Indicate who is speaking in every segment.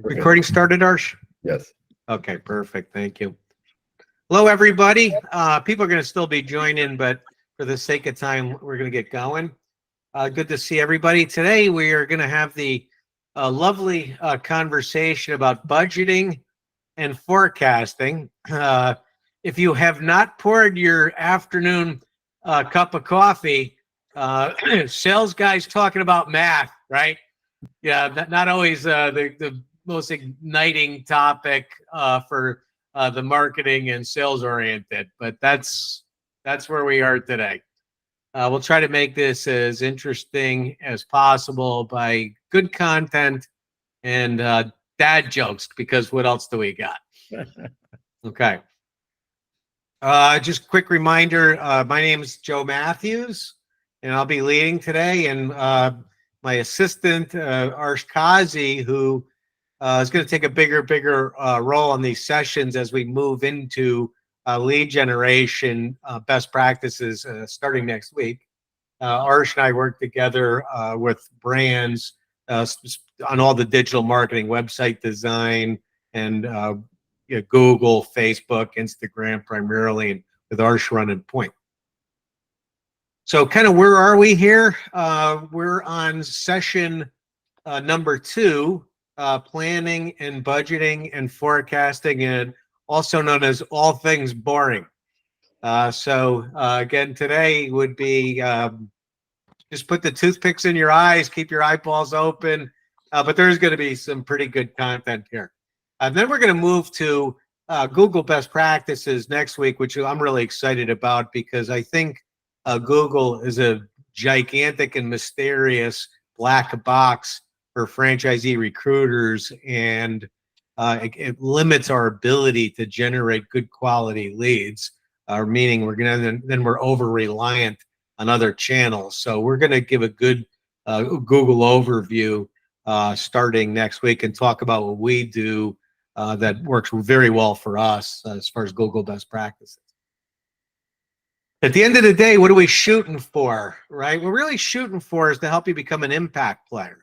Speaker 1: Recording started, Arsh?
Speaker 2: Yes.
Speaker 1: Okay, perfect. Thank you. Hello, everybody. People are going to still be joining, but for the sake of time, we're going to get going. Good to see everybody. Today, we are going to have the lovely conversation about budgeting and forecasting. If you have not poured your afternoon cup of coffee, sales guys talking about math, right? Yeah, not always the most igniting topic for the marketing and sales oriented, but that's where we are today. We'll try to make this as interesting as possible by good content and dad jokes, because what else do we got? Okay. Just quick reminder, my name is Joe Matthews, and I'll be leading today, and my assistant, Arsh Kazi, who is going to take a bigger role in these sessions as we move into lead generation best practices starting next week. Arsh and I work together with brands on all the digital marketing, website design, and Google, Facebook, Instagram primarily, and with Arsh running point. So kind of where are we here? We're on session number 2, planning and budgeting and forecasting, and also known as all things boring. So again, today would be just put the toothpicks in your eyes, keep your eyeballs open, but there's going to be some pretty good content here. Then we're going to move to Google best practices next week, which I'm really excited about, because I think Google is a gigantic and mysterious black box for franchisee recruiters, and it limits our ability to generate good quality leads, meaning we're over reliant on other channels. So we're going to give a good Google overview starting next week and talk about what we do that works very well for us as far as Google best practices. At the end of the day, what are we shooting for, right? What we're really shooting for is to help you become an impact player.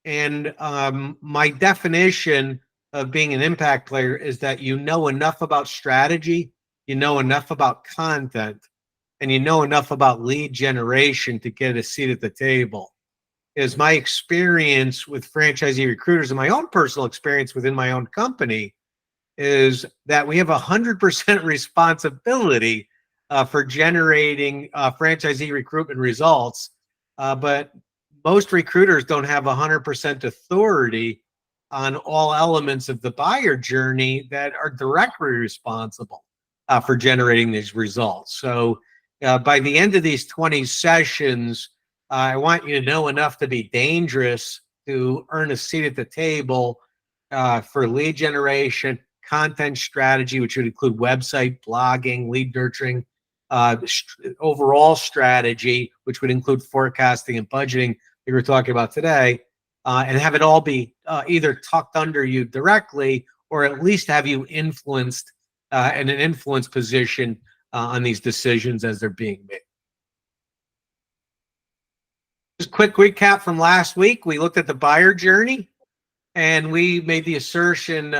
Speaker 1: And my definition of being an impact player is that you know enough about strategy, you know enough about content, and you know enough about lead generation to get a seat at the table. Is my experience with franchisee recruiters and my own personal experience within my own company is that we have 100% responsibility for generating franchisee recruitment results, but most recruiters don't have 100% authority on all elements of the buyer journey that are directly responsible for generating these results. So by the end of these 20 sessions, I want you to know enough to be dangerous to earn a seat at the table for lead generation, content strategy, which would include website, blogging, lead nurturing, overall strategy, which would include forecasting and budgeting like we're talking about today, and have it all be either tucked under you directly, or at least have you influenced in an influence position on these decisions as they're being made. Just a quick recap from last week. We looked at the buyer journey, and we made the assertion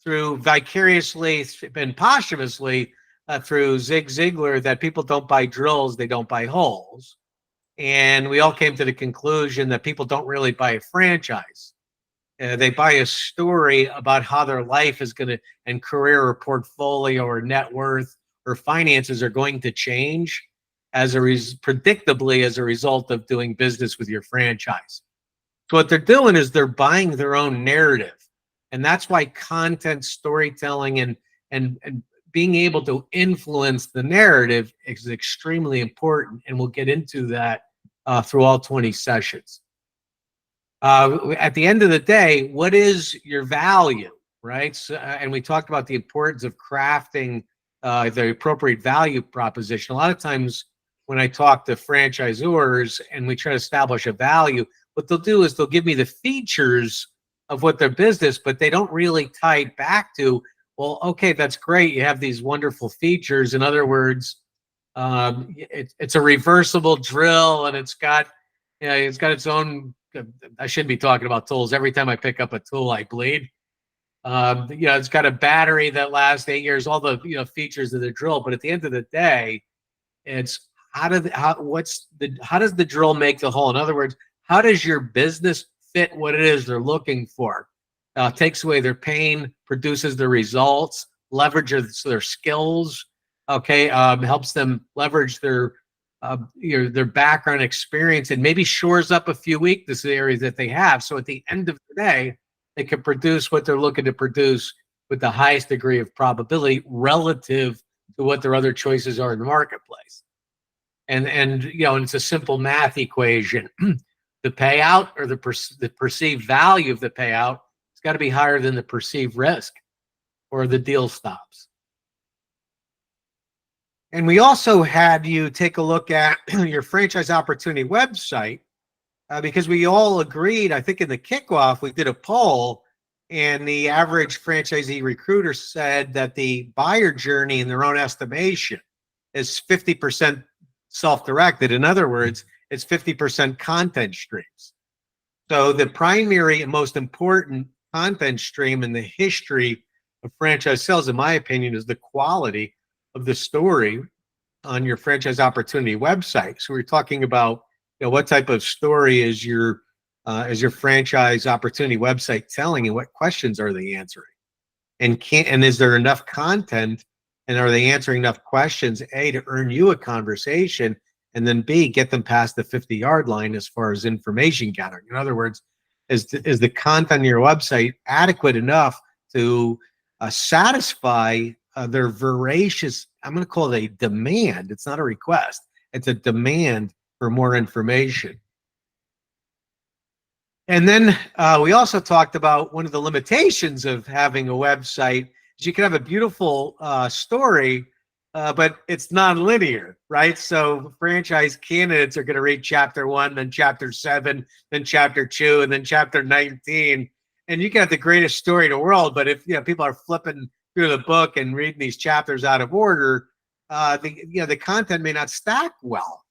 Speaker 1: through vicariously and posthumously through Zig Ziglar that people don't buy drills, they don't buy holes. And we all came to the conclusion that people don't really buy a franchise. They buy a story about how their life is going to, and career or portfolio or net worth or finances are going to change predictably as a result of doing business with your franchise. So what they're doing is they're buying their own narrative. And that's why content, storytelling, and being able to influence the narrative is extremely important. And we'll get into that through all 20 sessions. At the end of the day, what is your value, right? So, and we talked about the importance of crafting the appropriate value proposition. A lot of times when I talk to franchisors and we try to establish a value, what they'll do is they'll give me the features of what their business, but they don't really tie it back to, well, okay, that's great. You have these wonderful features. In other words, it's a reversible drill, and it's got its own I shouldn't be talking about tools. Every time I pick up a tool, I bleed. It's got a battery that lasts 8 years, all the features of the drill. But at the end of the day, it's how does the drill make the hole? In other words, how does your business fit what it is they're looking for? Takes away their pain, produces the results, leverages their skills. Okay, helps them leverage their background experience, and maybe shores up a few weakness areas that they have. So at the end of the day, they can produce what they're looking to produce with the highest degree of probability relative to what their other choices are in the marketplace. And it's a simple math equation. The payout, or the perceived value of the payout, it's got to be higher than the perceived risk, or the deal stops. And we also had you take a look at your franchise opportunity website, because we all agreed, I think in the kickoff, we did a poll, and the average franchisee recruiter said that the buyer journey, in their own estimation, is 50% self-directed. In other words, it's 50% content streams. So the primary and most important content stream in the history of franchise sales, in my opinion, is the quality of the story on your franchise opportunity website. So we're talking about, what type of story is your franchise opportunity website telling, and what questions are they answering, and is there enough content, and are they answering enough questions, A, to earn you a conversation, and then B, get them past the 50-yard line as far as information gathering. In other words, is the content on your website adequate enough to satisfy their voracious, I'm going to call it a demand. It's not a request. It's a demand for more information. And then we also talked about one of the limitations of having a website is you can have a beautiful story, but it's non-linear, right? So franchise candidates are going to read chapter 1, then chapter 7, then chapter 2, and then chapter 19. And you can have the greatest story in the world, but if people are flipping through the book and reading these chapters out of order, the content may not stack well.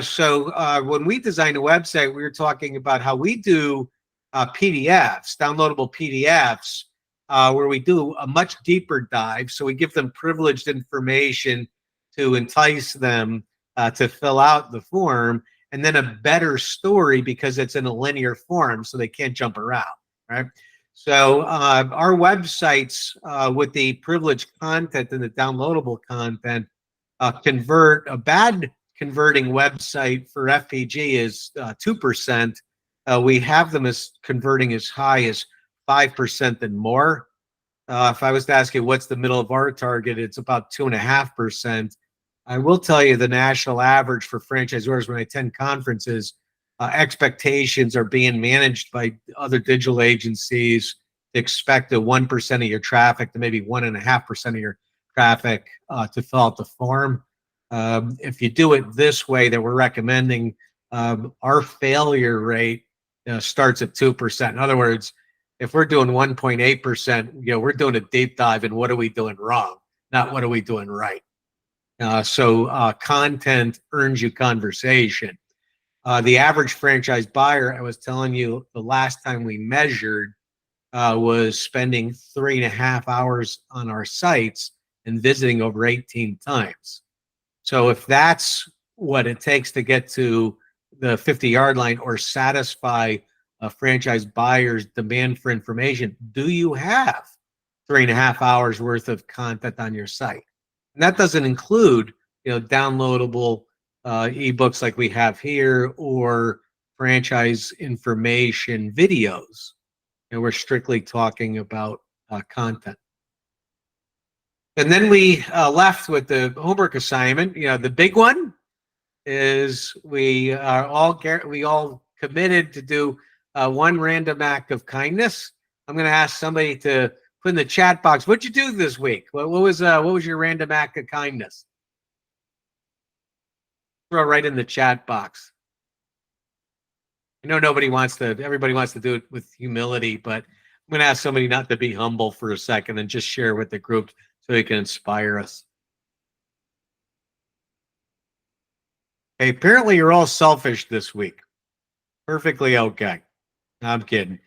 Speaker 1: So when we designed a website, we were talking about how we do PDFs, downloadable PDFs, where we do a much deeper dive. So we give them privileged information to entice them to fill out the form, and then a better story because it's in a linear form, so they can't jump around, right? So our websites with the privileged content and the downloadable content convert. A bad converting website for FPG is 2%. We have them as converting as high as 5% and more. If I was to ask you what's the middle of our target, it's about 2.5%. I will tell you the national average for franchisors when I attend conferences, expectations are being managed by other digital agencies to expect a 1% of your traffic to maybe 1.5% of your traffic to fill out the form. If you do it this way that we're recommending, our failure rate starts at 2%. In other words, if we're doing 1.8%, we're doing a deep dive in what are we doing wrong, not what are we doing right. So content earns you conversation. The average franchise buyer, I was telling you the last time we measured, was spending 3.5 hours on our sites and visiting over 18 times. So if that's what it takes to get to the 50-yard line or satisfy a franchise buyer's demand for information, do you have 3.5 hours worth of content on your site? And that doesn't include, downloadable ebooks like we have here, or franchise information videos. We're strictly talking about content. And then we left with the homework assignment. The big one is we all committed to do one random act of kindness. I'm going to ask somebody to put in the chat box, what'd you do this week? What was your random act of kindness? Throw right in the chat box. I know everybody wants to do it with humility, but I'm going to ask somebody not to be humble for a second and just share with the group so they can inspire us. Okay, apparently you're all selfish this week. Perfectly okay. I'm kidding.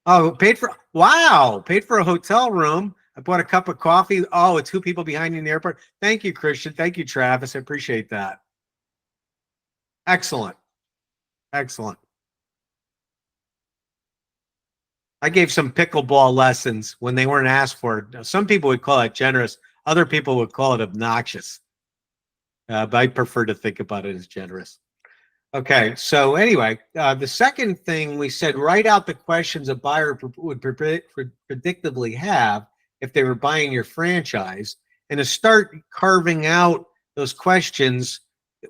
Speaker 1: Oh, paid for a hotel room. I bought a cup of coffee. Oh, with two people behind you in the airport. Thank you, Christian. Thank you, Travis. I appreciate that. Excellent. Excellent. I gave some pickleball lessons when they weren't asked for it. Now, some people would call it generous. Other people would call it obnoxious. But I prefer to think about it as generous. Okay, so anyway, the second thing we said, write out the questions a buyer would predictably have if they were buying your franchise, and to start carving out those questions.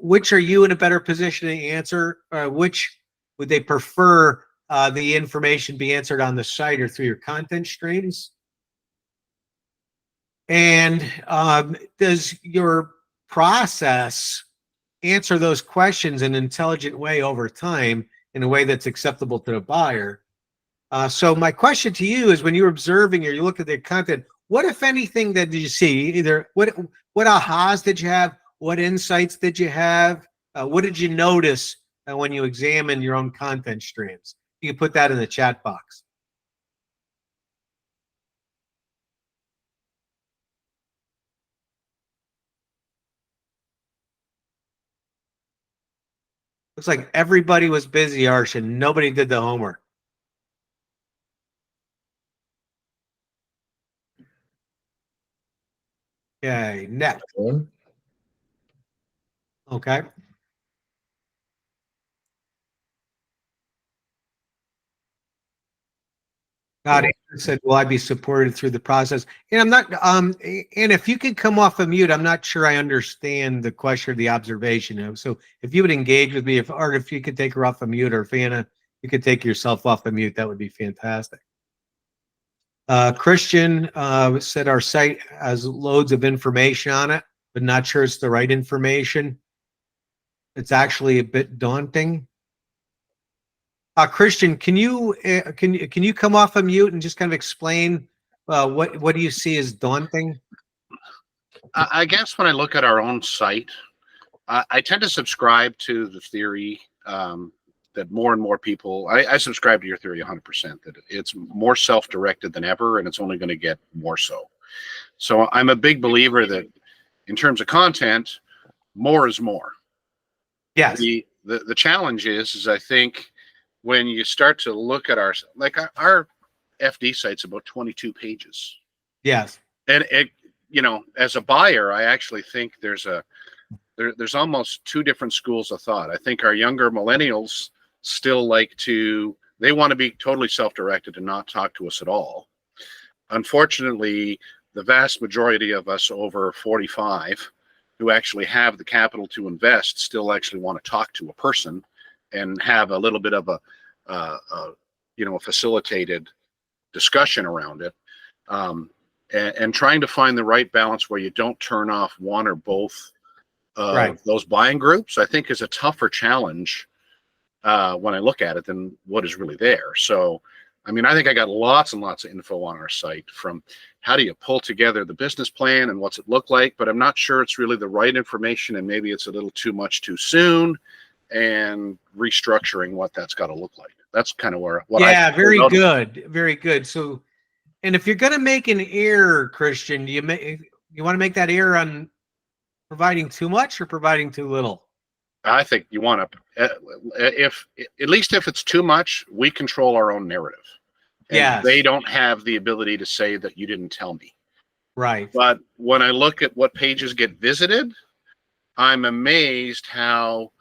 Speaker 1: Which are you in a better position to answer? Which would they prefer the information be answered on the site or through your content streams? And does your process answer those questions in an intelligent way over time in a way that's acceptable to the buyer? So my question to you is, when you're observing or you look at the content, what, if anything, did you see? Either what ahas did you have? What insights did you have? What did you notice when you examined your own content streams? You can put that in the chat box. Looks like everybody was busy, Arsh, and nobody did the homework. Okay, next. Okay. God said, "Will I be supported through the process?" And I'm not. And if you could come off of mute, I'm not sure I understand the question or the observation. So if you would engage with me, if you could take her off of mute, or if Anna, you could take yourself off of mute, that would be fantastic. Christian said our site has loads of information on it, but not sure it's the right information. It's actually a bit daunting. Christian, can you come off of mute and just kind of explain what do you see as daunting?
Speaker 2: I guess when I look at our own site, I tend to subscribe to the theory that more and more people. I subscribe to your theory 100%. That it's more self-directed than ever, and it's only going to get more so. So I'm a big believer that, in terms of content, more is more.
Speaker 1: Yes.
Speaker 2: The challenge is I think, when you start to look at our FD site's about 22 pages.
Speaker 1: Yes.
Speaker 2: And it, as a buyer, I actually think there's almost two different schools of thought. I think our younger millennials still they want to be totally self-directed and not talk to us at all. Unfortunately, the vast majority of us over 45 who actually have the capital to invest still actually want to talk to a person and have a little bit of a facilitated discussion around it, and trying to find the right balance where you don't turn off one or both those buying groups, I think, is a tougher challenge when I look at it than what is really there. So, I mean, I think I got lots and lots of info on our site, from how do you pull together the business plan and what's it look like, but I'm not sure it's really the right information, and maybe it's a little too much too soon, and restructuring what that's got to look like. That's kind of
Speaker 1: very good. Very good. So, and if you're going to make an error, Christian, you want to make that error on providing too much or providing too little?
Speaker 2: I think you want to, at least if it's too much, we control our own narrative. And they don't have the ability to say that you didn't tell me.
Speaker 1: Right.
Speaker 2: But when I look at what pages get visited, I'm amazed how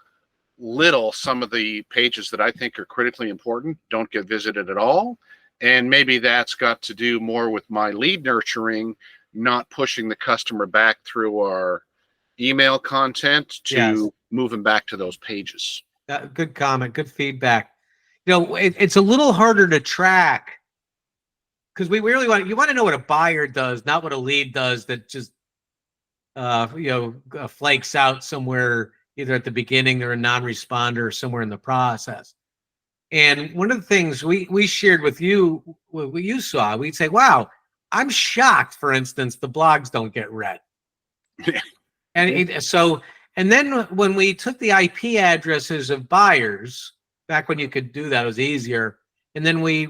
Speaker 2: little some of the pages that I think are critically important don't get visited at all. And maybe that's got to do more with my lead nurturing, not pushing the customer back through our email content to move them back to those pages.
Speaker 1: Good comment. Good feedback. It's a little harder to track, because we really you want to know what a buyer does, not what a lead does that just flakes out somewhere, either at the beginning or a non-responder or somewhere in the process. And one of the things we shared with you, what you saw, we'd say, wow, I'm shocked, for instance, the blogs don't get read. And then when we took the IP addresses of buyers back when you could do that, it was easier. And then we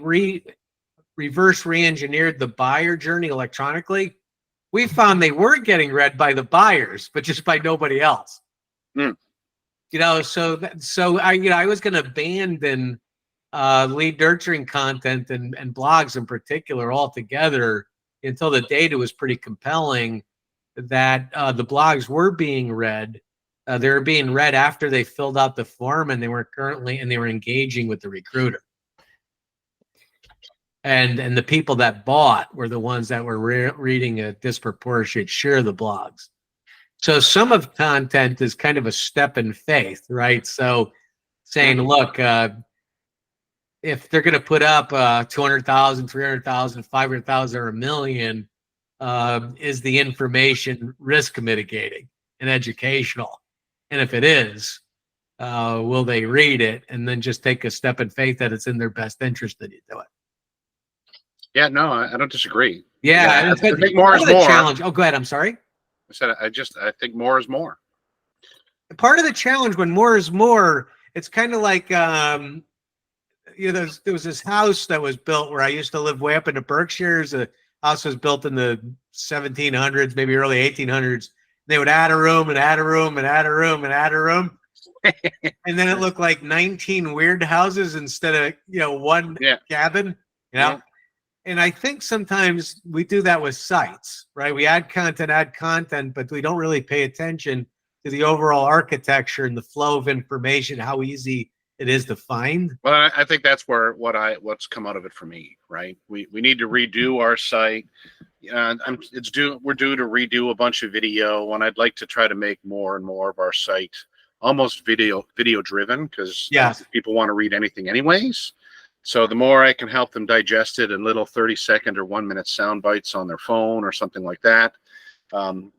Speaker 1: reverse re-engineered the buyer journey electronically. We found they were getting read by the buyers, but just by nobody else.
Speaker 2: Mm.
Speaker 1: So I was going to abandon lead nurturing content and blogs in particular altogether until the data was pretty compelling that the blogs were being read. They were being read after they filled out the form, and they were engaging with the recruiter. And the people that bought were the ones that were reading a disproportionate share of the blogs. So some of content is kind of a step in faith, right? So saying, look, if they're going to put up 200,000, 300,000, 500,000, or $1 million, is the information risk mitigating and educational? And if it is, will they read it and then just take a step in faith that it's in their best interest that you do it?
Speaker 2: Yeah, no, I don't disagree.
Speaker 1: Yeah,
Speaker 2: I think more is more.
Speaker 1: Challenge. Oh, go ahead. I'm sorry.
Speaker 2: I said I think more is more.
Speaker 1: Part of the challenge when more is more, it's kind of like there was this house that was built where I used to live way up in the Berkshires. The house was built in the 1700s, maybe early 1800s. They would add a room and add a room and add a room and add a room. And then it looked like 19 weird houses instead of, one cabin,
Speaker 2: Yeah.
Speaker 1: And I think sometimes we do that with sites, right? We add content, but we don't really pay attention to the overall architecture and the flow of information, how easy it is to find.
Speaker 2: Well, I think that's what's come out of it for me, right? We need to redo our site. We're due to redo a bunch of video, and I'd like to try to make more and more of our site almost video driven, because people want to read anything anyways. So the more I can help them digest it in little 30-second or 1-minute sound bites on their phone or something like that.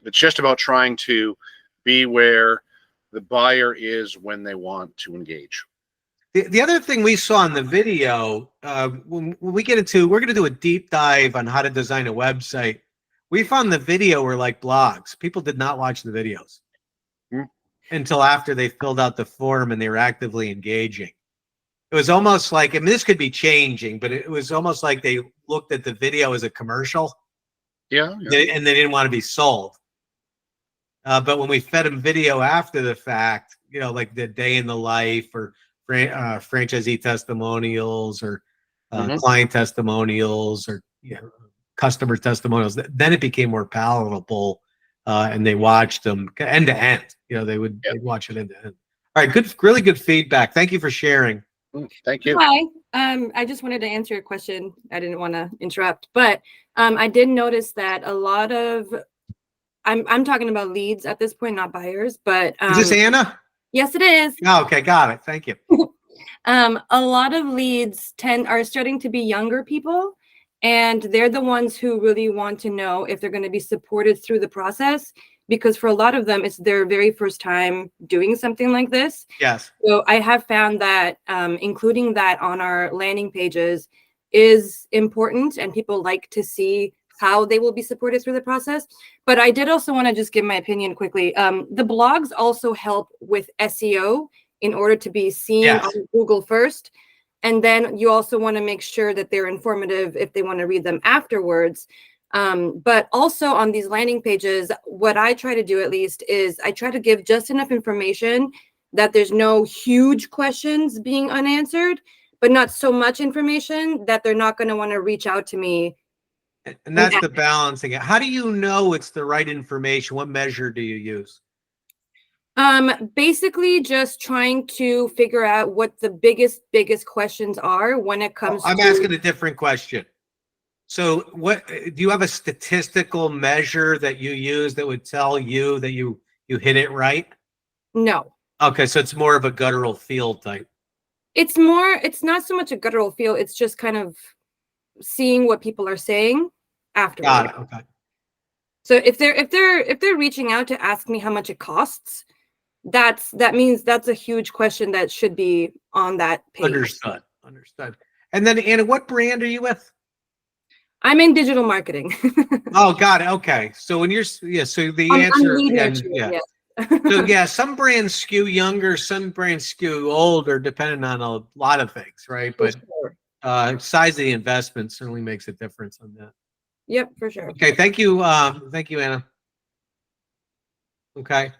Speaker 2: It's just about trying to be where the buyer is when they want to engage.
Speaker 1: The other thing we saw in the video, when we get into, we're going to do a deep dive on how to design a website. We found the video were like blogs. People did not watch the videos until after they filled out the form and they were actively engaging. It was almost like, I mean, this could be changing, but it was almost like they looked at the video as a commercial.
Speaker 2: Yeah.
Speaker 1: And they didn't want to be sold. But when we fed them video after the fact, like the day in the life or franchisee testimonials or client testimonials or customer testimonials, then it became more palatable, and they watched them end to end. They'd watch it end to end. All right, really good feedback. Thank you for sharing.
Speaker 2: Thank you.
Speaker 3: Hi. I just wanted to answer your question. I didn't want to interrupt, but I did notice that a lot of I'm talking about leads at this point, not buyers. But
Speaker 1: is this Anna?
Speaker 3: Yes, it is.
Speaker 1: Oh, okay, got it. Thank you.
Speaker 3: A lot of leads are starting to be younger people, and they're the ones who really want to know if they're going to be supported through the process, because for a lot of them, it's their very first time doing something like this.
Speaker 1: Yes.
Speaker 3: So I have found that including that on our landing pages is important, and people like to see how they will be supported through the process. But I did also want to just give my opinion quickly. The blogs also help with SEO in order to be seen on Google first. And then you also want to make sure that they're informative if they want to read them afterwards. But also on these landing pages, what I try to do at least is I try to give just enough information that there's no huge questions being unanswered, but not so much information that they're not going to want to reach out to me.
Speaker 1: And that's the balancing. How do you know it's the right information? What measure do you use?
Speaker 3: Basically just trying to figure out what the biggest questions are when it comes
Speaker 1: I'm asking a different question. So what do you have a statistical measure that you use that would tell you that you hit it right?
Speaker 3: No.
Speaker 1: Okay, so it's more of a guttural feel type.
Speaker 3: It's not so much a guttural feel, it's just kind of seeing what people are saying afterwards.
Speaker 1: Got it. Okay.
Speaker 3: So if they're reaching out to ask me how much it costs, that means that's a huge question that should be on that page.
Speaker 1: Understood. And then Anna, what brand are you with?
Speaker 3: I'm in digital marketing.
Speaker 1: Oh, got it. Okay. So when you're so the answer,
Speaker 3: lead nurturing, yes.
Speaker 1: So yeah, some brands skew younger, some brands skew older, depending on a lot of things, right?
Speaker 3: For
Speaker 1: But
Speaker 3: sure.
Speaker 1: size of the investment certainly makes a difference on that.
Speaker 3: Yep, for sure.
Speaker 1: Okay, thank you. Thank you, Anna. Okay.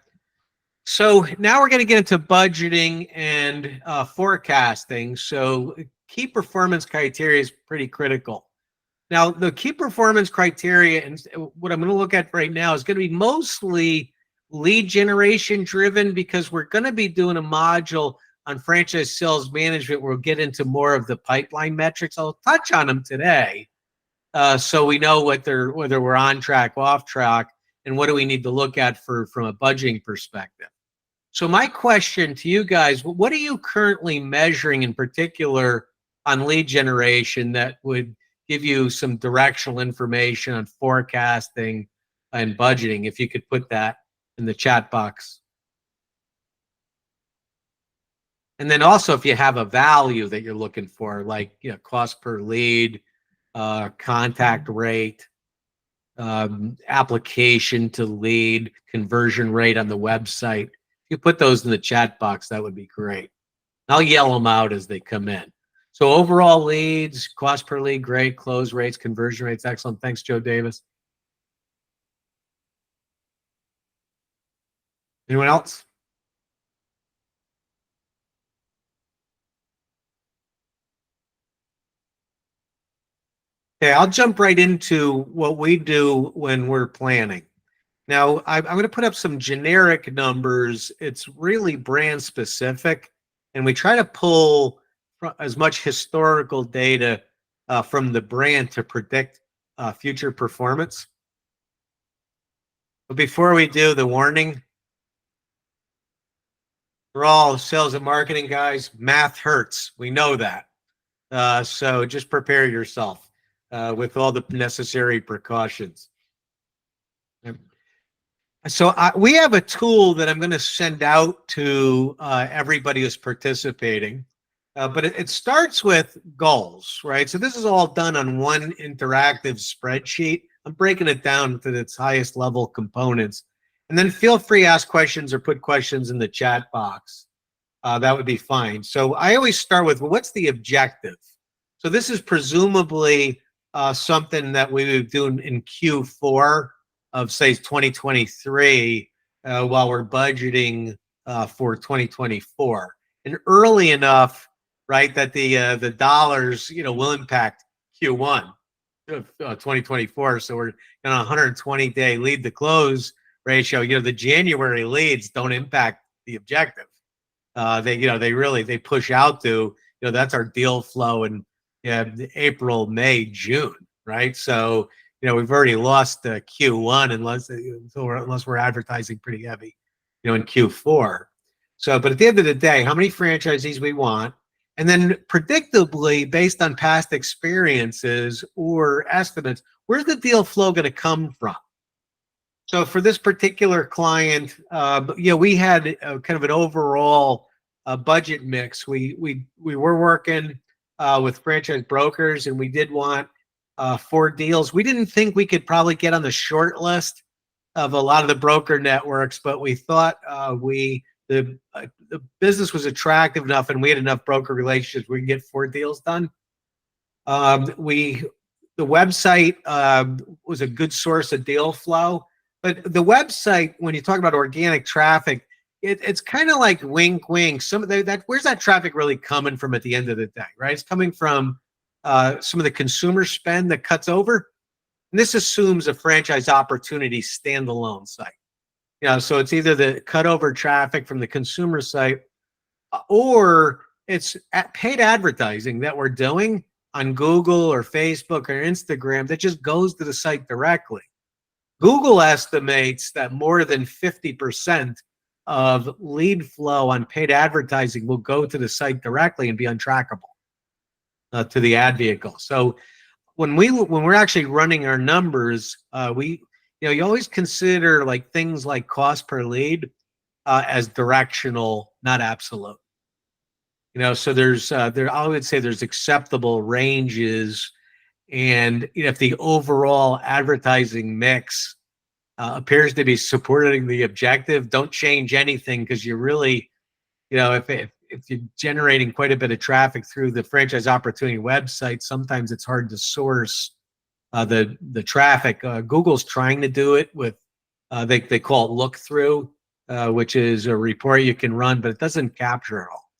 Speaker 1: So now we're going to get into budgeting and forecasting. So key performance criteria is pretty critical. Now, the key performance criteria and what I'm going to look at right now is going to be mostly lead generation driven, because we're going to be doing a module on franchise sales management where we'll get into more of the pipeline metrics. I'll touch on them today, so we know whether we're on track, off track, and what do we need to look at from a budgeting perspective. So my question to you guys, what are you currently measuring in particular on lead generation that would give you some directional information on forecasting and budgeting? If you could put that in the chat box. And then also if you have a value that you're looking for, like, you know, cost per lead, contact rate, application to lead, conversion rate on the website. If you put those in the chat box, that would be great. I'll yell them out as they come in. So overall leads, cost per lead, great. Close rates, conversion rates, excellent. Thanks, Joe Davis. Anyone else? Okay, I'll jump right into what we do when we're planning. Now, I'm going to put up some generic numbers. It's really brand specific, and we try to pull as much historical data from the brand to predict future performance. But before we do, the warning. We're all sales and marketing guys. Math hurts. We know that. So just prepare yourself with all the necessary precautions. So we have a tool that I'm going to send out to everybody who's participating, but it starts with goals, right? So this is all done on one interactive spreadsheet. I'm breaking it down to its highest level components. And then feel free to ask questions or put questions in the chat box. That would be fine. So I always start with, well, what's the objective? So this is presumably something that we would do in Q4 of, say, 2023 while we're budgeting for 2024. And early enough, right, that the dollars, you know, will impact Q1 of 2024. So we're on a 120-day lead to close ratio. You know, the January leads don't impact the objective. They push out to, you know, that's our deal flow in April, May, June, right? So, you know, we've already lost Q1 unless we're advertising pretty heavy, you know, in Q4. So, but at the end of the day, how many franchisees we want, and then predictably, based on past experiences or estimates, where's the deal flow going to come from? So for this particular client, you know, we had kind of an overall budget mix. We were working with franchise brokers, and we did want 4 deals. We didn't think we could probably get on the short list of a lot of the broker networks, but we thought the business was attractive enough, and we had enough broker relationships we could get 4 deals done. The website was a good source of deal flow. But the website, when you talk about organic traffic, it's kind of like wink, wink. Where's that traffic really coming from at the end of the day, right? It's coming from some of the consumer spend that cuts over. And this assumes a franchise opportunity standalone site. You know, so it's either the cutover traffic from the consumer site, or it's paid advertising that we're doing on Google or Facebook or Instagram that just goes to the site directly. Google estimates that more than 50% of lead flow on paid advertising will go to the site directly and be untrackable to the ad vehicle. So when we're actually running our numbers, you always consider like things like cost per lead as directional, not absolute. You know, so I would say there's acceptable ranges. And if the overall advertising mix appears to be supporting the objective, don't change anything, because you really, if you're generating quite a bit of traffic through the franchise opportunity website, sometimes it's hard to source the traffic. Google's trying to do it with they call it look through, which is a report you can run, but it doesn't capture it all.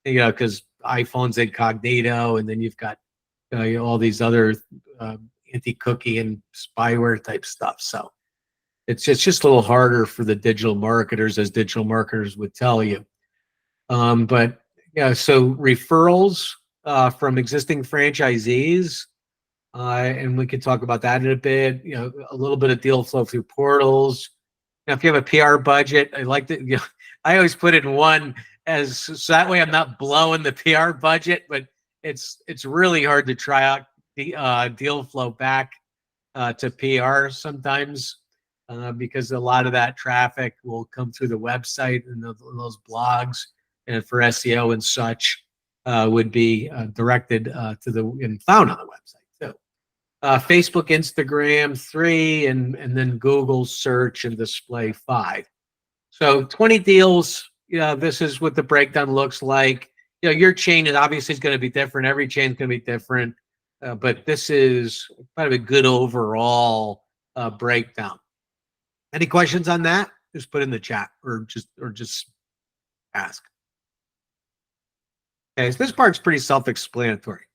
Speaker 1: Because iPhone's incognito, and then you've got all these other anti-cookie and spyware type stuff. So it's just a little harder for the digital marketers, as digital marketers would tell you. But yeah, so referrals from existing franchisees, and we could talk about that in a bit. A little bit of deal flow through portals. Now, if you have a PR budget, I like to. I always put it in one, so that way I'm not blowing the PR budget. But it's really hard to try out the deal flow back to PR sometimes. Because a lot of that traffic will come through the website and those blogs, and for SEO and such, would be directed to and found on the website too. Facebook, Instagram 3, and then Google search and display 5. So 20 deals. This is what the breakdown looks like. Your chain is obviously going to be different. Every chain is going to be different, but this is kind of a good overall breakdown. Any questions on that? Just put in the chat, or just ask. Okay, so this part's pretty self-explanatory.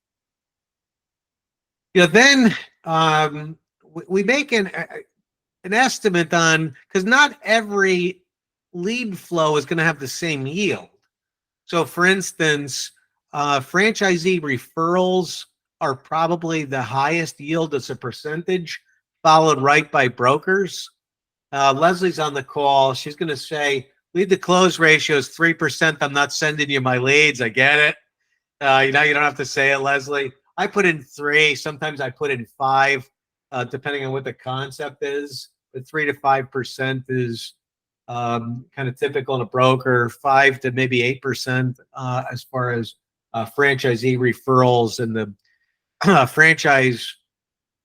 Speaker 1: Then we make an estimate on, because not every lead flow is going to have the same yield. So, for instance, franchisee referrals are probably the highest yield as a percentage, followed right by brokers. Leslie's on the call. She's going to say, lead to close ratio is 3%. I'm not sending you my leads. I get it. You don't have to say it, Leslie. I put in 3. Sometimes I put in 5, depending on what the concept is. But 3 to 5% is kind of typical in a broker. 5 to maybe 8% as far as franchisee referrals, and the franchise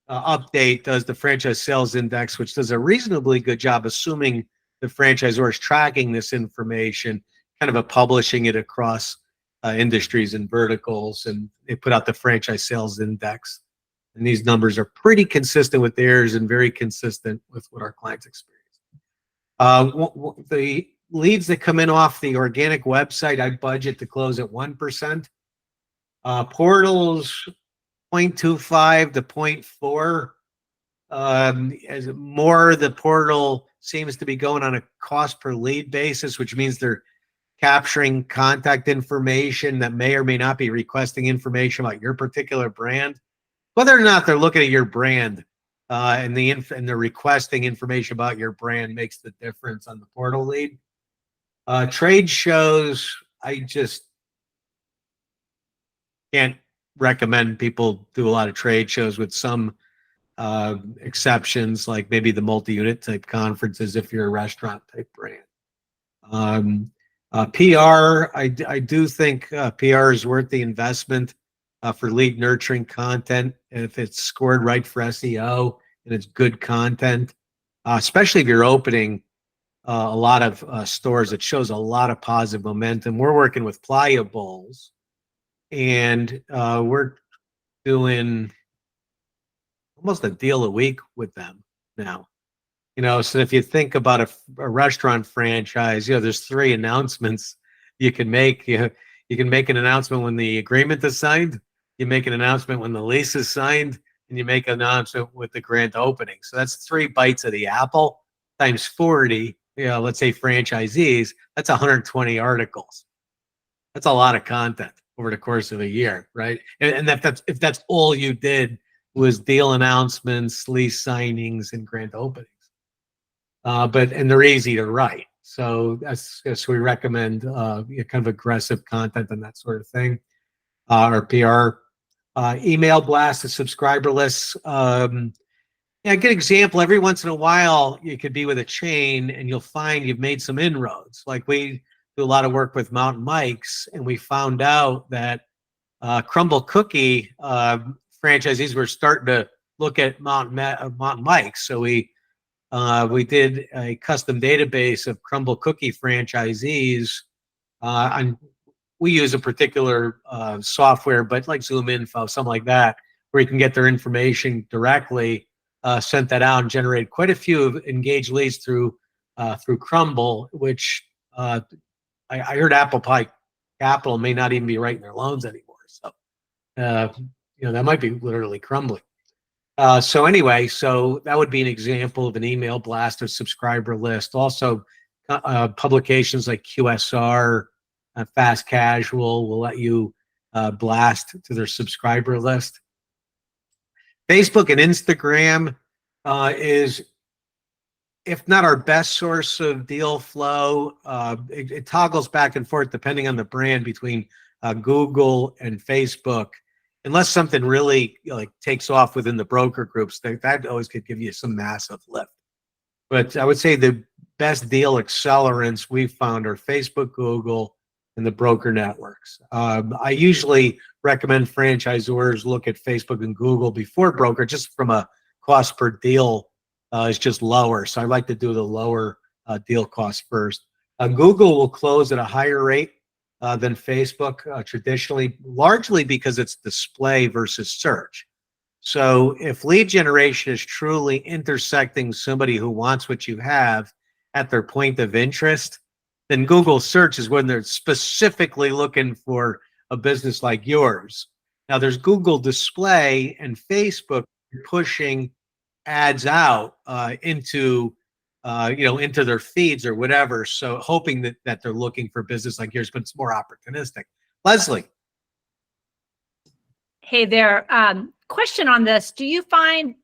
Speaker 1: update does the franchise sales index, which does a reasonably good job, assuming the franchisor is tracking this information, kind of publishing it across industries and verticals, and they put out the franchise sales index. And these numbers are pretty consistent with theirs and very consistent with what our clients experience. The leads that come in off the organic website, I budget to close at 1%. Portals, 0.25 to 0.4. As more, the portal seems to be going on a cost per lead basis, which means they're capturing contact information that may or may not be requesting information about your particular brand. Whether or not they're looking at your brand and they're requesting information about your brand makes the difference on the portal lead. Trade shows, I just can't recommend people do a lot of trade shows, with some exceptions, like maybe the multi-unit type conferences if you're a restaurant type brand. PR, I do think PR is worth the investment for lead nurturing content, and if it's scored right for SEO and it's good content, especially if you're opening a lot of stores, it shows a lot of positive momentum. We're working with Playa Bowls, and we're doing almost a deal a week with them now. So if you think about a restaurant franchise, there's 3 announcements you can make. You can make an announcement when the agreement is signed, you make an announcement when the lease is signed, and you make an announcement with the grand opening. So that's 3 bites of the apple times 40. Let's say franchisees, that's 120 articles. That's a lot of content over the course of a year, right? And if that's all you did was deal announcements, lease signings, and grand openings. And they're easy to write. So that's we recommend kind of aggressive content and that sort of thing. Or PR. Email blast to subscriber lists. A good example, every once in a while you could be with a chain and you'll find you've made some inroads. Like we do a lot of work with Mountain Mike's, and we found out that Crumble Cookie franchisees were starting to look at Mountain Mike's. So we We did a custom database of Crumble Cookie franchisees. And we use a particular software, but like Zoom Info, something like that, where you can get their information directly, sent that out and generated quite a few engaged leads through Crumble, which I heard Apple Pie Capital may not even be writing their loans anymore. So, that might be literally crumbling. So anyway, so that would be an example of an email blast or subscriber list. Also, publications like QSR, Fast Casual will let you blast to their subscriber list. Facebook and Instagram is, if not our best source of deal flow, it toggles back and forth depending on the brand between Google and Facebook. Unless something really takes off within the broker groups, that always could give you some massive lift. But I would say the best deal accelerants we've found are Facebook, Google, and the broker networks. I usually recommend franchisors look at Facebook and Google before broker, just from a cost per deal is just lower. So I like to do the lower deal cost first. Google will close at a higher rate than Facebook traditionally, largely because it's display versus search. So if lead generation is truly intersecting somebody who wants what you have at their point of interest, then Google search is when they're specifically looking for a business like yours. Now there's Google display and Facebook pushing ads out into their feeds or whatever. So hoping that they're looking for business like yours, but it's more opportunistic. Leslie.
Speaker 4: Hey there. Question on this. Do you find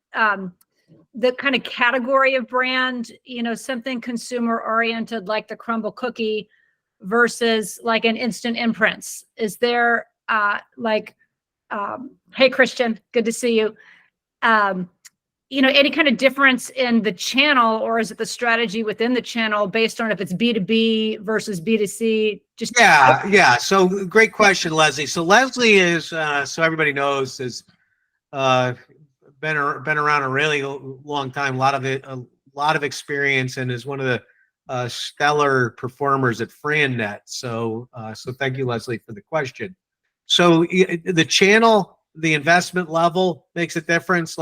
Speaker 4: the kind of category of brand, something consumer oriented like the Crumble Cookie versus like an Instant Imprints? Is there hey, Christian, good to see you. Any kind of difference in the channel, or is it the strategy within the channel based on if it's B2B versus B2C?
Speaker 1: Yeah. So great question, Leslie. So Leslie is, so everybody knows, is been around a really long time, a lot of experience, and is one of the stellar performers at FranNet. So thank you, Leslie, for the question. So the channel, the investment level makes a difference.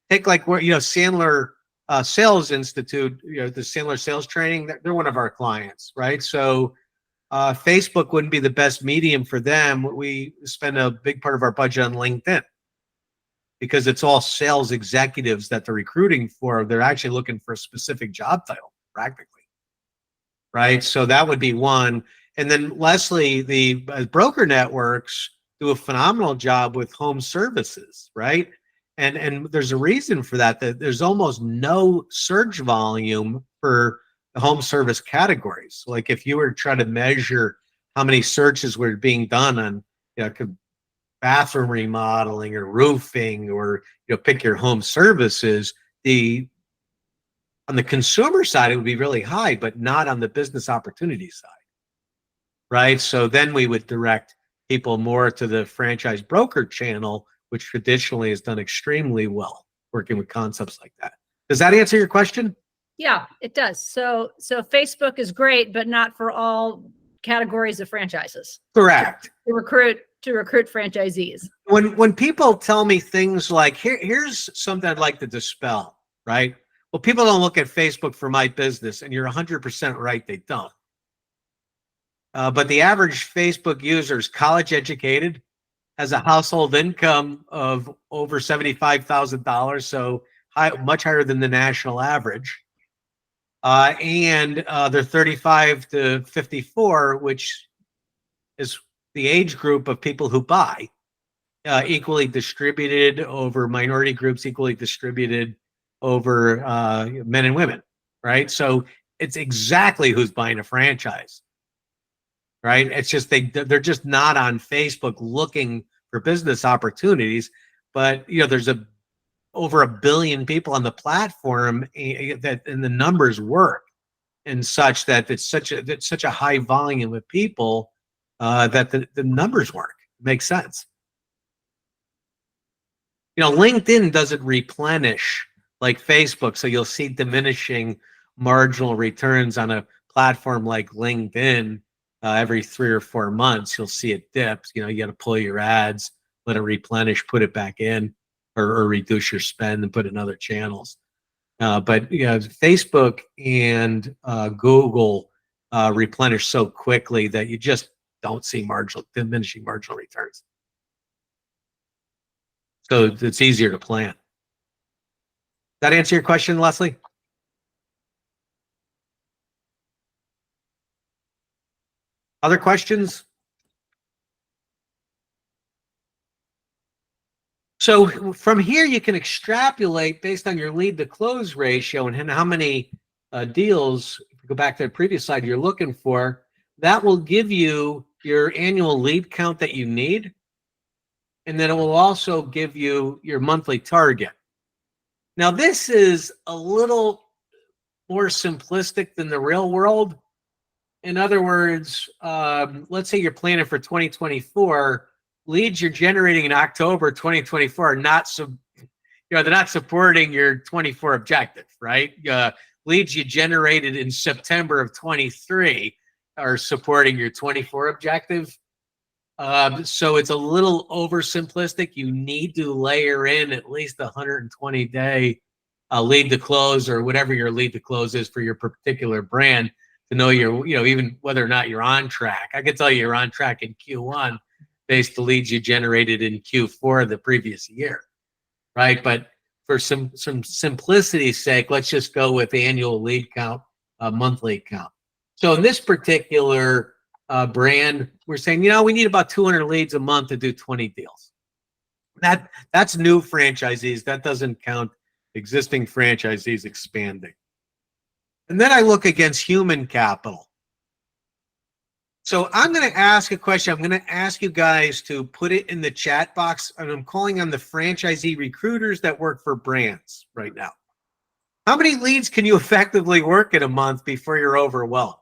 Speaker 1: Take where Sandler Sales Institute, the Sandler Sales Training. They're one of our clients, right? So Facebook wouldn't be the best medium for them. We spend a big part of our budget on LinkedIn because it's all sales executives that they're recruiting for. They're actually looking for a specific job title, practically, right? So that would be one. And then Leslie, the broker networks do a phenomenal job with home services, right? And there's a reason for that there's almost no search volume for the home service categories. So if you were trying to measure how many searches were being done on bathroom remodeling or roofing, or pick your home services, on the consumer side it would be really high, but not on the business opportunity side, right? So then we would direct people more to the franchise broker channel, which traditionally has done extremely well working with concepts like that. Does that answer your question?
Speaker 4: Yeah, it does. So Facebook is great, but not for all categories of franchises.
Speaker 1: Correct.
Speaker 4: To recruit franchisees.
Speaker 1: When people tell me things like, here's something I'd like to dispel, right? Well, people don't look at Facebook for my business, and you're 100% right, they don't. But the average Facebook user is college educated, has a household income of over $75,000, so much higher than the national average. And they're 35 to 54, which is the age group of people who buy, equally distributed over minority groups, equally distributed over men and women, right? So it's exactly who's buying a franchise. Right? It's just they're just not on Facebook looking for business opportunities, but there's over 1 billion people on the platform and the numbers work, and such that it's such a high volume of people that the numbers work. It makes sense. LinkedIn doesn't replenish like Facebook. So you'll see diminishing marginal returns on a platform like LinkedIn. Every 3 or 4 months, you'll see it dip. You know, you got to pull your ads, let it replenish, put it back in, or reduce your spend and put in other channels. But you know, Facebook and Google replenish so quickly that you just don't see diminishing marginal returns. So it's easier to plan. That answer your question, Leslie? Other questions? So from here, you can extrapolate based on your lead to close ratio and how many deals, if you go back to the previous slide, you're looking for. That will give you your annual lead count that you need. And then it will also give you your monthly target. Now, this is a little more simplistic than the real world. In other words, let's say you're planning for 2024. Leads you're generating in October 2024 are not they're not supporting your 24 objective, right? Leads you generated in September of 23 are supporting your 24 objective. So it's a little oversimplistic. You need to layer in at least a 120-day lead to close, or whatever your lead to close is for your particular brand, to know even whether or not you're on track. I can tell you you're on track in Q1 based the leads you generated in Q4 of the previous year, right? But for some simplicity's sake, let's just go with annual lead count, monthly count. So in this particular brand, we're saying, we need about 200 leads a month to do 20 deals. That's new franchisees. That doesn't count existing franchisees expanding. And then I look against human capital. So I'm going to ask a question. I'm going to ask you guys to put it in the chat box, and I'm calling on the franchisee recruiters that work for brands right now. How many leads can you effectively work in a month before you're overwhelmed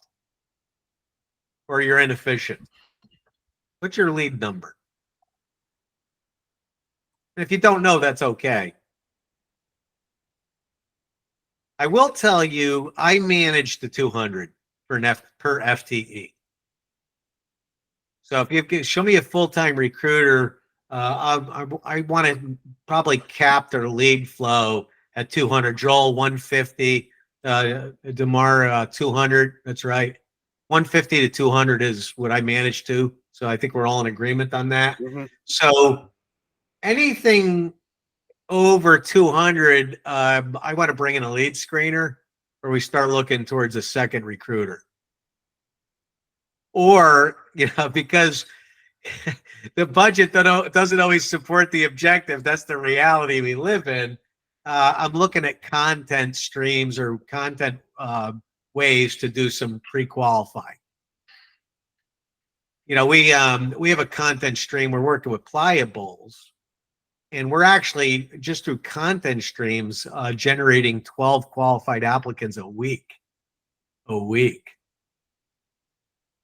Speaker 1: or you're inefficient? What's your lead number? And if you don't know, that's okay. I will tell you, I manage the 200 per FTE. So if you can show me a full-time recruiter, I want to probably cap their lead flow at 200. Joel, 150. DeMar, 200. That's right. 150 to 200 is what I manage to. So I think we're all in agreement on that. Mm-hmm. So anything over 200, I want to bring in a lead screener, or we start looking towards a second recruiter. Or, because the budget doesn't always support the objective. That's the reality we live in. I'm looking at content streams or content ways to do some pre-qualifying. We have a content stream. We're working with Pliables, and we're actually just through content streams generating 12 qualified applicants a week.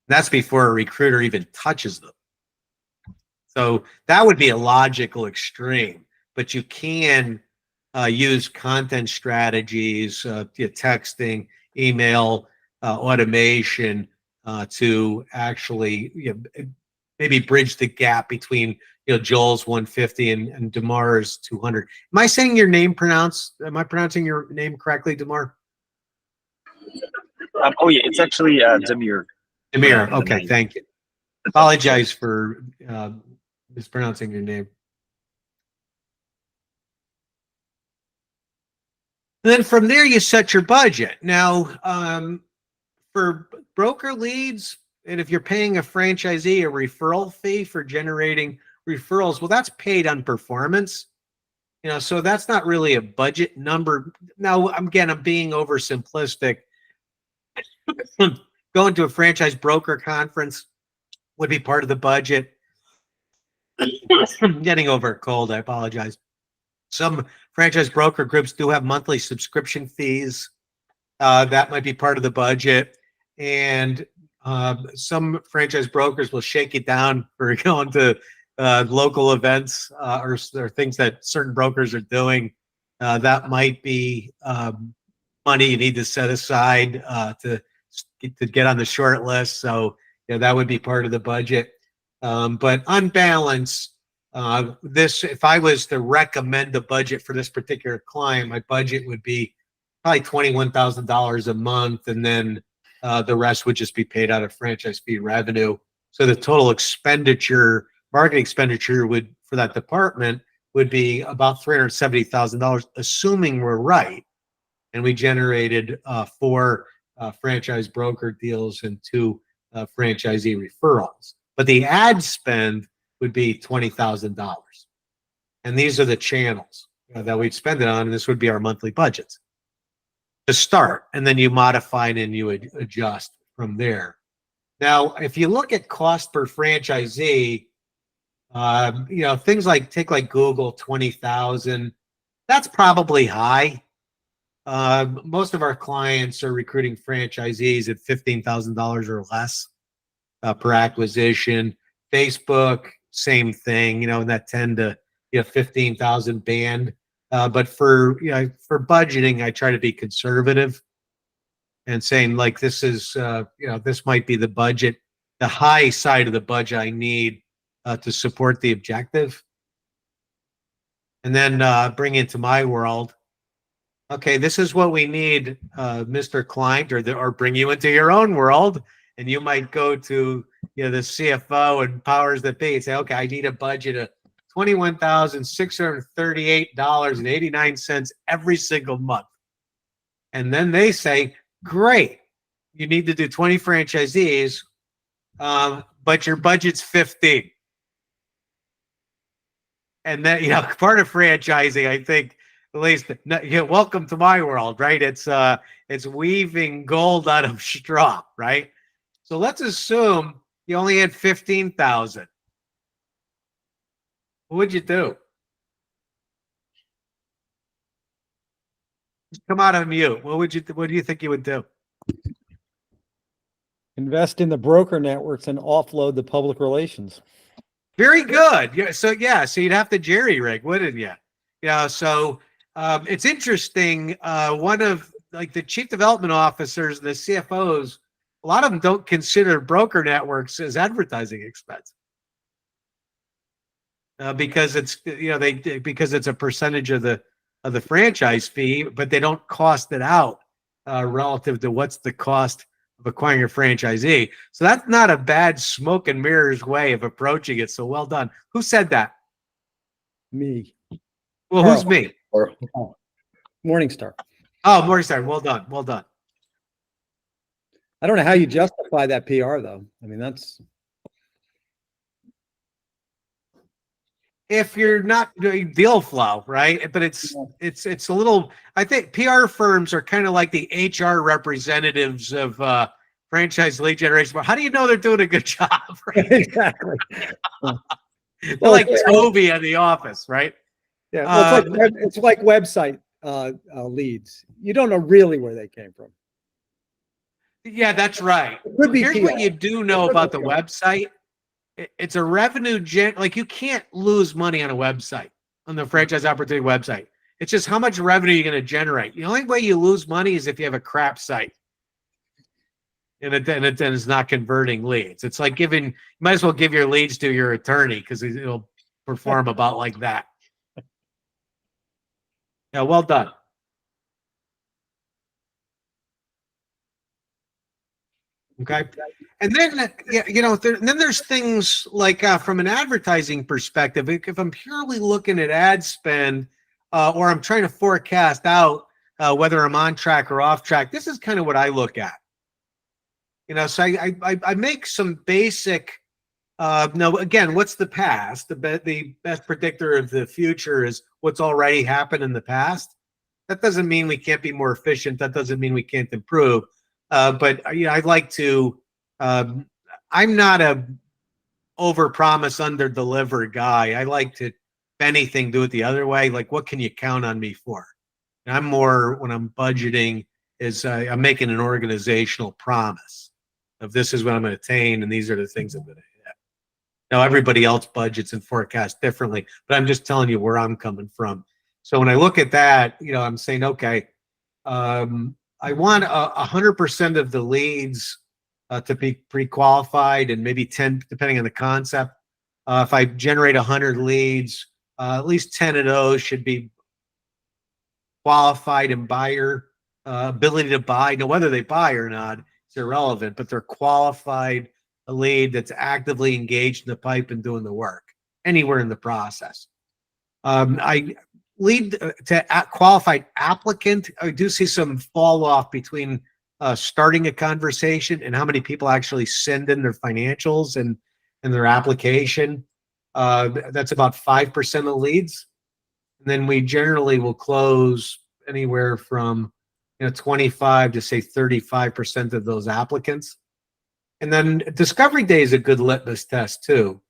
Speaker 1: That's before a recruiter even touches them. So that would be a logical extreme, but you can use content strategies, texting, email, automation to actually maybe bridge the gap between Joel's 150 and DeMar's 200. Am I saying your name Am I pronouncing your name correctly, DeMar?
Speaker 5: Oh yeah, it's actually Demir.
Speaker 1: Demir. Okay, thank you. Apologize for mispronouncing your name. And then from there, you set your budget. Now, for broker leads, and if you're paying a franchisee a referral fee for generating referrals, well, that's paid on performance. So that's not really a budget number. Now, again, I'm being oversimplistic. Going to a franchise broker conference would be part of the budget. I'm getting over a cold. I apologize. Some franchise broker groups do have monthly subscription fees. That might be part of the budget. And some franchise brokers will shake it down for going to local events or things that certain brokers are doing that might be money you need to set aside to get on the short list. So that would be part of the budget. But on balance, if I was to recommend a budget for this particular client, my budget would be probably $21,000 a month, and then the rest would just be paid out of franchise fee revenue. So the total expenditure, marketing expenditure for that department would be about $370,000, assuming we're right. And we generated 4 franchise broker deals and 2 franchisee referrals. But the ad spend would be $20,000. And these are the channels that we'd spend it on, and this would be our monthly budgets to start. And then you modify it and you adjust from there. Now, if you look at cost per franchisee, things like Google, 20,000, that's probably high. Most of our clients are recruiting franchisees at $15,000 or less per acquisition. Facebook, same thing, in that 10 to 15,000 band. But for budgeting, I try to be conservative and saying like this is this might be the budget, the high side of the budget I need to support the objective. And then bring into my world. Okay, this is what we need, Mr. Client, or bring you into your own world, and you might go to the CFO and powers that be and say, okay, I need a budget of $21,638.89 every single month. And then they say, great, you need to do 20 franchisees, but your budget's 15. And then, part of franchising, I think, at least, welcome to my world, right? It's weaving gold out of straw, right? So let's assume you only had 15,000. What would you do? Just come out of mute. What do you think you would do?
Speaker 6: Invest in the broker networks and offload the public relations.
Speaker 1: Very good. Yeah. So you'd have to jerry rig, wouldn't you? Yeah. So it's interesting. One of the chief development officers and the CFOs, a lot of them don't consider broker networks as advertising expense because it's because it's a percentage of the franchise fee, but they don't cost it out relative to what's the cost of acquiring a franchisee. So that's not a bad smoke and mirrors way of approaching it. So well done. Who said that?
Speaker 6: Me.
Speaker 1: Well, who's me?
Speaker 6: Morningstar.
Speaker 1: Oh, Morningstar. Well done. Well done.
Speaker 6: I don't know how you justify that PR though. I mean, that's
Speaker 1: if you're not doing deal flow, right? But it's a little. I think PR firms are kind of like the HR representatives of franchise lead generation. But how do you know they're doing a good job? Right?
Speaker 6: exactly.
Speaker 1: They're like Toby at the office, right?
Speaker 6: Yeah, well, it's like website leads. You don't know really where they came from.
Speaker 1: Yeah, that's right.
Speaker 6: It could be
Speaker 1: Here's
Speaker 6: PR.
Speaker 1: what you do know about the website. It's a revenue you can't lose money on a website, on the franchise opportunity website. It's just how much revenue you're going to generate. The only way you lose money is if you have a crap site. And it then is not converting leads. It's like you might as well give your leads to your attorney because it'll perform about like that. Yeah, well done. Okay. And then, then there's things like from an advertising perspective, if I'm purely looking at ad spend or I'm trying to forecast out whether I'm on track or off track, this is kind of what I look at. So I make some basic, again, what's the past? The best predictor of the future is what's already happened in the past. That doesn't mean we can't be more efficient. That doesn't mean we can't improve. But I'd like to. I'm not a over-promise, under-deliver guy. I like to, if anything, do it the other way. Like, what can you count on me for? And I'm more when I'm budgeting is I'm making an organizational promise of this is what I'm going to attain, and these are the things I'm going to hit. Now, everybody else budgets and forecasts differently, but I'm just telling you where I'm coming from. So when I look at that, I'm saying, okay, I want 100% of the leads to be pre-qualified, and maybe 10, depending on the concept. If I generate 100 leads, at least 10 of those should be qualified and buyer ability to buy. Now, whether they buy or not, it's irrelevant, but they're qualified a lead that's actively engaged in the pipe and doing the work anywhere in the process. I lead to qualified applicant. I do see some fall off between starting a conversation and how many people actually send in their financials and their application. That's about 5% of leads. And then we generally will close anywhere from 25 to say 35% of those applicants. And then discovery day is a good litmus test too.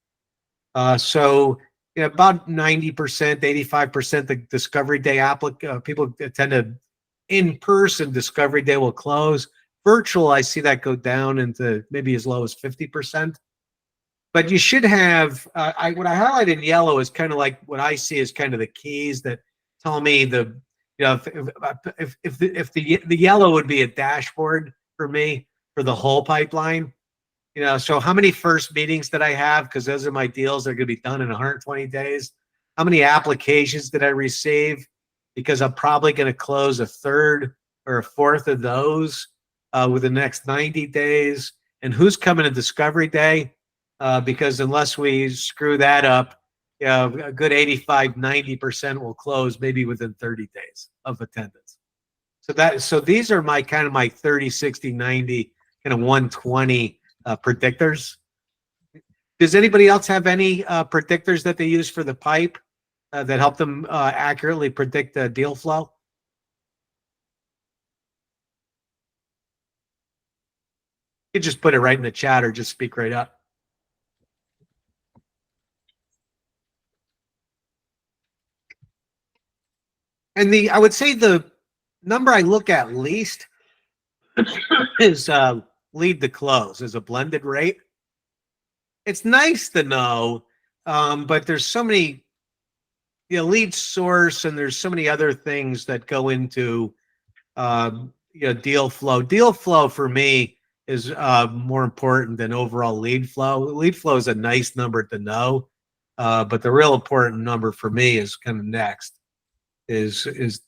Speaker 1: So about 90%, 85% the discovery day people attend a in-person discovery day will close. Virtual, I see that go down into maybe as low as 50%. But you should have, what I highlight in yellow is kind of like what I see as kind of the keys that tell me if the yellow would be a dashboard for me for the whole pipeline. So how many first meetings did I have? Because those are my deals that are going to be done in 120 days. How many applications did I receive? Because I'm probably going to close a third or a fourth of those within the next 90 days. And who's coming to discovery day? Because unless we screw that up, a good 85, 90% will close maybe within 30 days of attendance. So these are my 30, 60, 90, kind of 120 predictors. Does anybody else have any predictors that they use for the pipe that help them accurately predict the deal flow? You can just put it right in the chat or just speak right up. And I would say the number I look at least is lead to close as a blended rate. It's nice to know, but there's so many, lead source, and there's so many other things that go into, deal flow. Deal flow for me is more important than overall lead flow. Lead flow is a nice number to know, but the real important number for me is kind of next. Is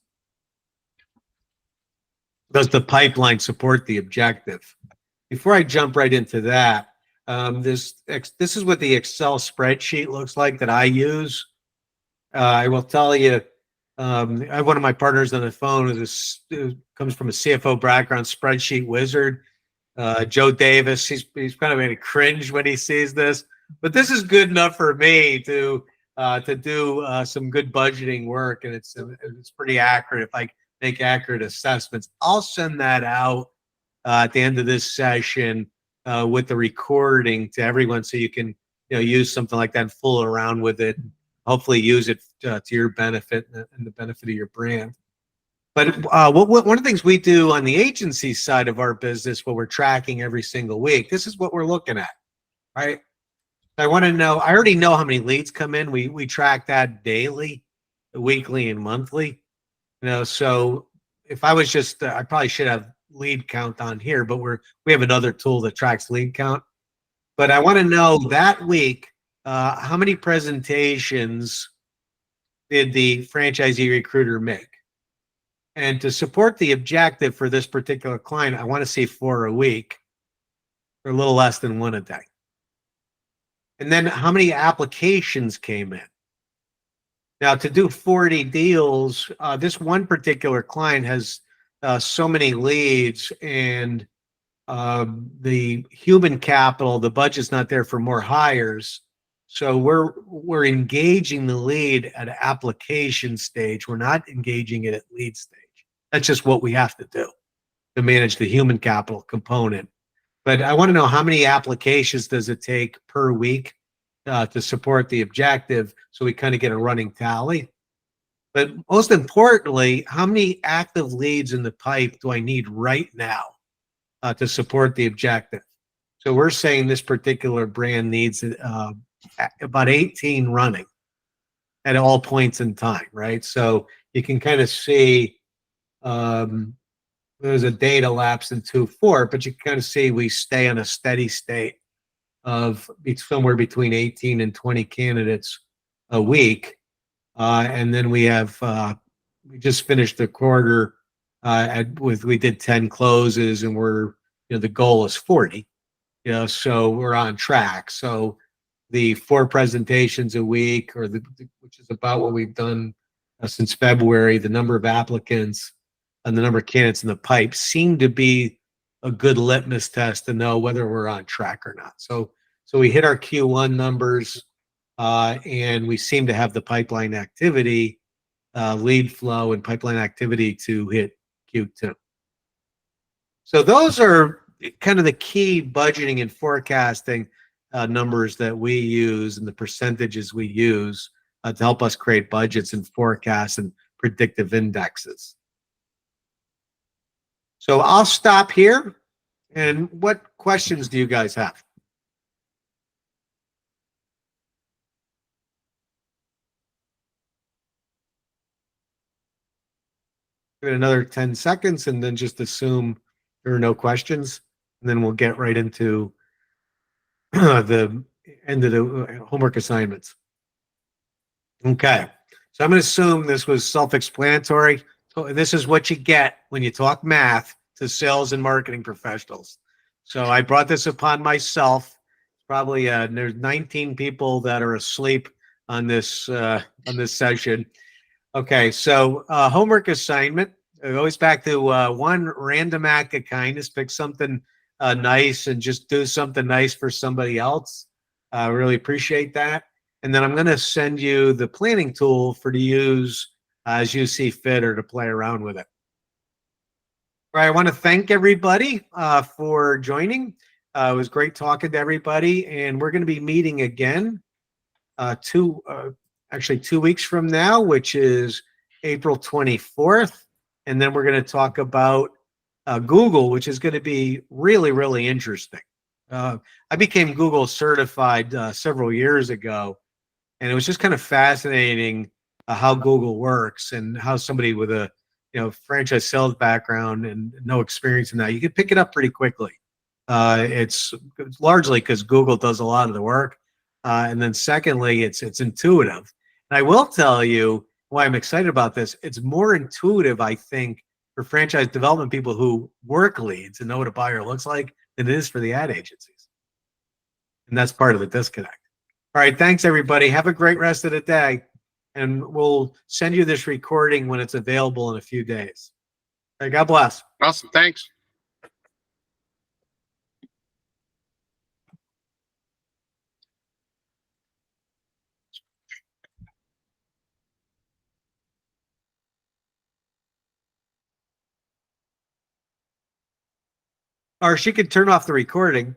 Speaker 1: does the pipeline support the objective? Before I jump right into that, this is what the Excel spreadsheet looks like that I use. I will tell you, I have one of my partners on the phone who comes from a CFO background, spreadsheet wizard, Joe Davis. He's kind of going to cringe when he sees this, but this is good enough for me to do some good budgeting work, and it's pretty accurate. If I make accurate assessments, I'll send that out at the end of this session with the recording to everyone, so you can use something like that and fool around with it. Hopefully, use it to your benefit and the benefit of your brand. But one of the things we do on the agency side of our business, what we're tracking every single week, this is what we're looking at, right? I want to know, I already know how many leads come in. We track that daily, weekly, and monthly. So if I was just, I probably should have lead count on here, but we have another tool that tracks lead count. But I want to know that week, how many presentations did the franchisee recruiter make? And to support the objective for this particular client, I want to see 4 a week, or a little less than 1 a day. And then how many applications came in? Now, to do 40 deals, this one particular client has so many leads, and the human capital, the budget's not there for more hires. So we're engaging the lead at application stage. We're not engaging it at lead stage. That's just what we have to do to manage the human capital component. But I want to know, how many applications does it take per week to support the objective, so we kind of get a running tally. But most importantly, how many active leads in the pipe do I need right now to support the objective? So we're saying this particular brand needs about 18 running. at all points in time, right? So you can kind of see there's a data lapse in 2.4, but you can kind of see we stay on a steady state of somewhere between 18 and 20 candidates a week. And then we just finished the quarter we did 10 closes, and the goal is 40, so we're on track. So the 4 presentations a week, which is about what we've done since February, the number of applicants and the number of candidates in the pipe seem to be a good litmus test to know whether we're on track or not. So we hit our Q1 numbers, and we seem to have the pipeline activity, lead flow and pipeline activity to hit Q2. So those are kind of the key budgeting and forecasting numbers that we use, and the percentages we use to help us create budgets and forecasts and predictive indexes. So I'll stop here. And what questions do you guys have? Give it another 10 seconds and then just assume there are no questions. And then we'll get right into the end of the homework assignments. Okay. So I'm going to assume this was self-explanatory. So this is what you get when you talk math to sales and marketing professionals. So I brought this upon myself. Probably there's 19 people that are asleep on this session. Okay, so homework assignment. It goes back to one random act of kindness. Pick something nice and just do something nice for somebody else. I really appreciate that. And then I'm going to send you the planning tool to use as you see fit or to play around with it. All right, I want to thank everybody for joining. It was great talking to everybody, and we're going to be meeting again 2 weeks from now, which is April 24th. And then we're going to talk about Google, which is going to be really, really interesting. I became Google certified several years ago, and it was just kind of fascinating how Google works and how somebody with a franchise sales background and no experience in that, you can pick it up pretty quickly. It's largely because Google does a lot of the work. And then secondly, it's intuitive. And I will tell you why I'm excited about this. It's more intuitive, I think, for franchise development people who work leads and know what a buyer looks like than it is for the ad agencies. And that's part of the disconnect. All right. Thanks, everybody. Have a great rest of the day. And we'll send you this recording when it's available in a few days. All right, God bless.
Speaker 2: Awesome. Thanks.
Speaker 1: Or she could turn off the recording.